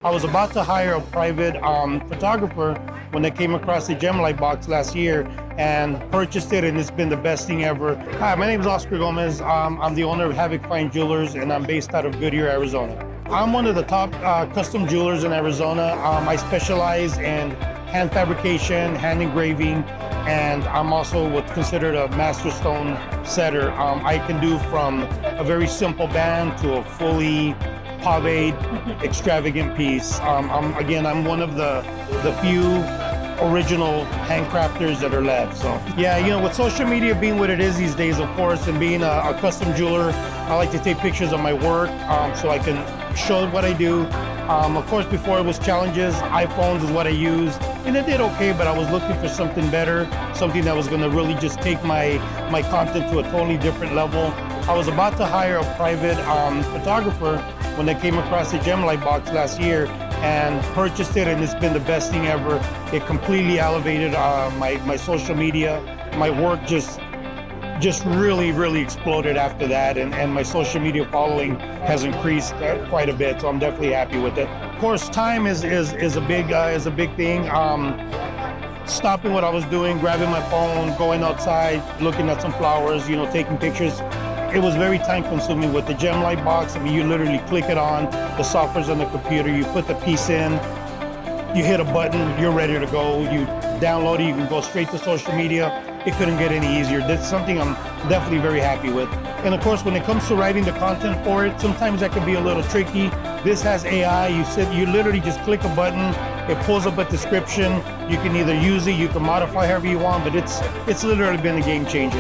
I was about to hire a private photographer when I came across the GemLightbox last year and purchased it, and it's been the best thing ever. Hi, my name is Oscar Gomez. I'm the owner of Havoc Fine Jewelers, and I'm based out of Goodyear, Arizona. I'm one of the top custom jewelers in Arizona. I specialize in hand fabrication, hand engraving, and I'm also what's considered a master stone setter. I can do from a very simple band to a fully paved, extravagant piece. I'm one of the few original handcrafters that are left. So yeah, with social media being what it is these days, of course, and being a custom jeweler, I like to take pictures of my work so I can show what I do. Of course, before it was challenges, iPhones is what I used, and it did okay, but I was looking for something better, something that was going to really just take my content to a totally different level. I was about to hire a private photographer when I came across the GemLightbox last year and purchased it, and it's been the best thing ever. It completely elevated my social media. My work just really exploded after that, and my social media following has increased quite a bit, so I'm definitely happy with it. Of course, time is a big thing. Stopping what I was doing, grabbing my phone, going outside, looking at some flowers, taking pictures. It was very time consuming with the GemLightbox. I mean, you literally click it on, the software's on the computer, you put the piece in, you hit a button, you're ready to go. You download it, you can go straight to social media. It couldn't get any easier. That's something I'm definitely very happy with. And of course, when it comes to writing the content for it, sometimes that can be a little tricky. This has AI. You literally just click a button, it pulls up a description. You can either use it, you can modify however you want, but it's literally been a game changer.